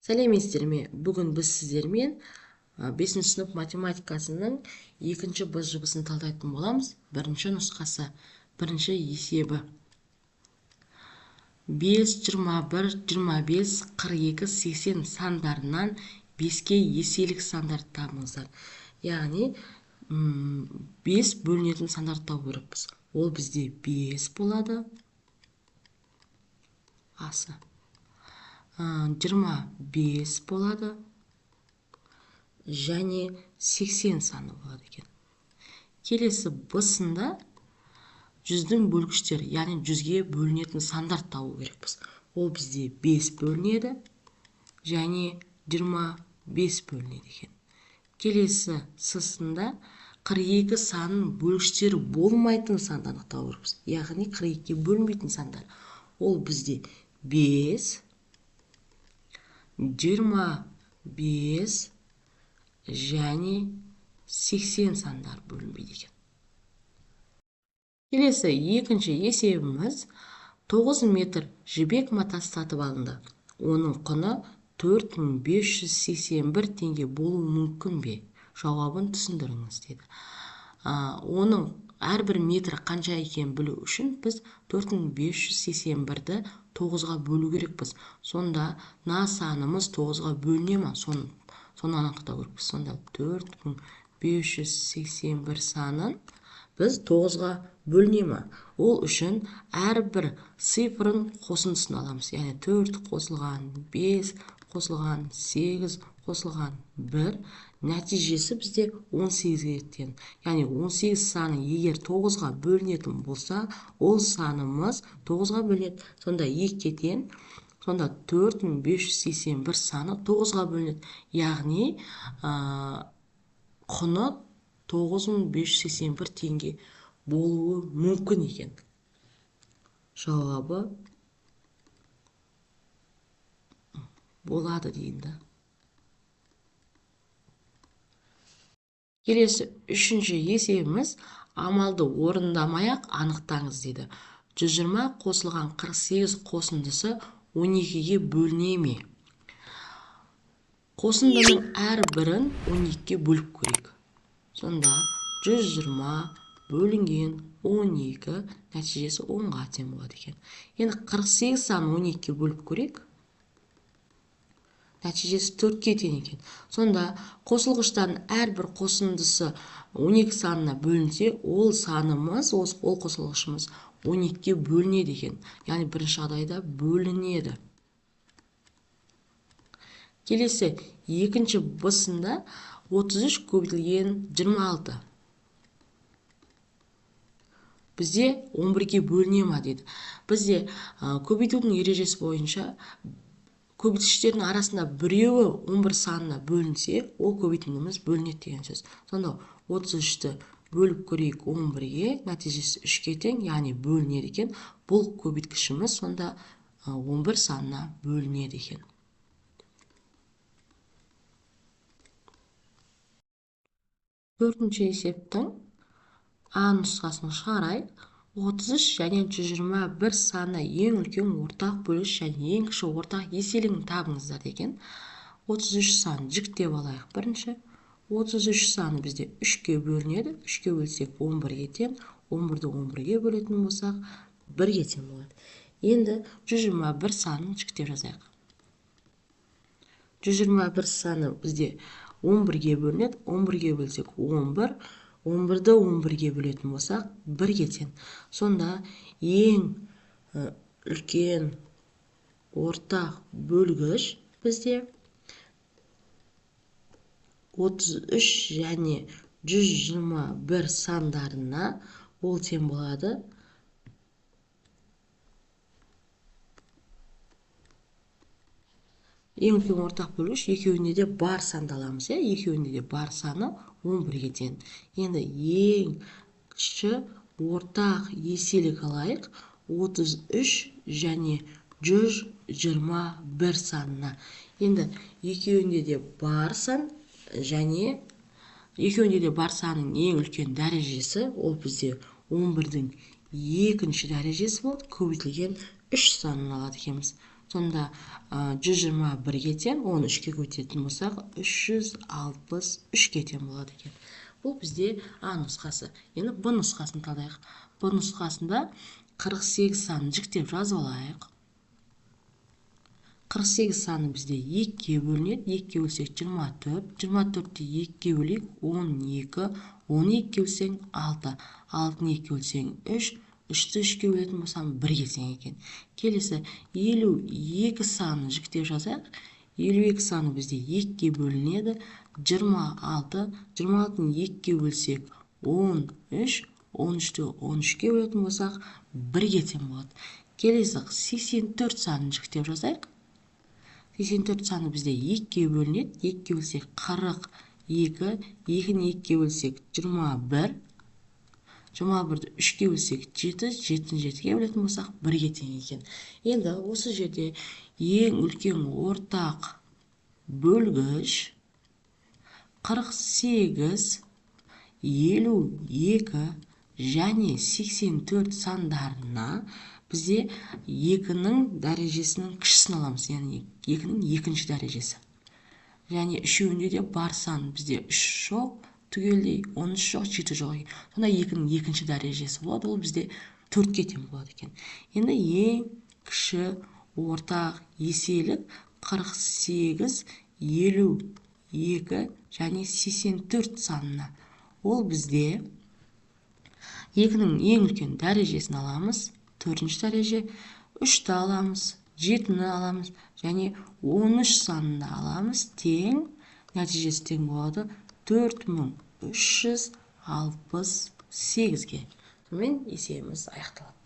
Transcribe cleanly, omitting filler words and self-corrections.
Сәлеметсіздер ме? Бүгін біз сіздермен 5 сынып математикасының екінші Б жұбысын талдайтын боламыз. Бірінші нұсқасы, бірінші есебі. 5, 21, 25, 42, 80 сандарынан 5-ке еселік сандарды табыңыздар. Яғни 5 бөлінетін сандарды табу керекпіз. Ол бізде 5 болады. Асы. 25 болады. Және 80 саны болады екен. Келесі бысында жүздің бөлгіштері, яғни 100-ге бөлінетін сандар табу керекпіз. Ол бізде 5 бөлінеді және 25 бөлінеді екен. Келесі сысында 42 санын бөлгіштері болмайтын сандарды табу керекпіз. Яғни 42-ге бөлінбейтін сандар. Ол бізде 5, 25 және 80 сандар бөлінбейді екен. Келесі екінші есебіміз 9 метр жібек матасы сатып алынды. Оның құны 4581 теңге болуы мүмкін бе? Жауабын түсіндіріңіз деді. Оның әрбір метр қанша екенін білу үшін біз 4581-ді 9-ға бөлу керекпіз. Сонда на санымыз 9-ға бөліне ме? Соны анықтау керекпіз. Сонда 4581 санын біз 9-ға бөліне ме? Ол үшін әрбір цифрын қосындысын аламыз. Яғни 4 қосылған 5 қосылған 8 қосылған 1, нәтижесі бізде 18-ге еттен. Яғни 18 саны егер 9-ға бөлінетін болса, ол санымыз 9-ға бөлінеді. Сонда 2-ге тең, сонда 4581 саны 9-ға бөлінеді. Яғни құны 9581 теңге болуы мүмкін екен. Жауабы болады дейінді. Келесі үшінші есебіміз амалды орындамай-ақ анықтаңыз дейді. 120 қосылған 48 қосындысы 12-ге бөліне ме? Қосындының әрбірін 12-ге бөліп көрейік. Сонда 120 бөлінген 12 нәтижесі 10-ға тең болады екен. Енді 48 санын 12-ге бөліп көрейік. Нәтижесі 4-ке тең екен. Сонда қосылғыштардың әрбір қосындысы 12 санына бөлінсе, ол санымыз, ол қосылғышымыз 12-ге бөлінеді екен. Яғни бірінші жағдайда бөлінеді. Келесі екінші бысында 33 көбейтілген 26. Бізде 11-ге бөліне ме деді. Бізде көбейтудің ережесі бойынша көбейткіштердің арасында біреуі 11 санына бөлінсе, ол көбейтіндіміз бөлінеді деген сөз. Сонда 33-ті бөліп көрейік 11-ге, нәтижесі 3-ке тең, яғни бөлінеді екен. Бұл көбейткішіміз сонда 11 санына бөлінеді екен. Төртінші есептің А нұсқасын шығарайық. 33 және 121 саны ең үлкен ортақ бөлгіш және ең кіші ортақ еселігін табыңыздар деген. 33 санын жіктеп алайық бірінші. 33 саны бізде 3-ке бөлінеді. 3-ке бөлсек 11-ге тең. 11-ді 11-ге бөлетін болсақ 1-ге тең болады. Енді 121 санын жіктеп жазайық. 121 саны бізде 11-ге бөлінеді. 11-ге бөлсек 11. 11-ді 11-ге бөлетін болсақ 1-ге тең. Сонда ең үлкен ортақ бөлгіш бізде 33 және 121 сандарына ол тең болады. Ең үлкен ортақ бөлгіш екеуінде де бар санды аламыз. Екеуінде де бар саны 11-ге тең. Енді ең кіші ортақ еселік алайық. 33 және 121 санына. Енді екеуінде де бар сан және екеуінде де бар санның ең үлкен дәрежесі, ол бізде 11-дің екінші дәрежесі болды. Көбейтілген 3 санын алады екенбіз. Сонда 121-ге тең, оны 3-ке көтетін болсақ, 363-ге тең болады екен. Бұл бізде А нұсқасы. Енді Б нұсқасын талдайық. Б нұсқасында 48 санын жіктеп жазып алайық. 48 саны бізде 2-ге бөлінеді. 2-ге бөлсек 24. 24-ті 2-ге бөлейік. 12. 12-ге бөлсең 6. 6-ны 2-ге бөлсең 3. 3-ті 3-ге бөлетін болсам 1-ге тең екен. Келесі 52 санын жіктеп жазайық. 52 саны бізде 2-ге бөлінеді. 26. 26-ны 2-ге бөлсек 13. 13-ті 13-ге бөлетін болсақ 1-ге тең болады. Келесі 84 санын жіктеп жазайық. 84 саны бізде 2-ге бөлінеді. 2-ге бөлсек 42. 2-ні 2-ге бөлсек 21. 21-ді 3-ге бөлсек 7. 7-ні 7-ге бөлетін болсақ 1-ге тең екен. Енді осы жерде ең үлкен ортақ бөлгіш 48, 52 және 84 сандарына бізде 2-ның дәрежесінің кішісін аламыз, яғни 2-ның екінші дәрежесі. Және үшеуінде де бар сан бізде 3 жоқ, түгелдей 13 жоқ, 7 жоқ. Сонда 2-ның екінші дәрежесі болады, ол бізде 4-ке тең болады екен. Енді ең кіші ортақ еселік 48, 52 және 84 санына. Ол бізде 2-ның ең үлкен дәрежесін аламыз, 4-ші дәреже, 3-ті аламыз, 7-ні аламыз және 13 санында аламыз, тең, нәтижесі тең болады 4368-ге. Сонымен есебіміз аяқталады.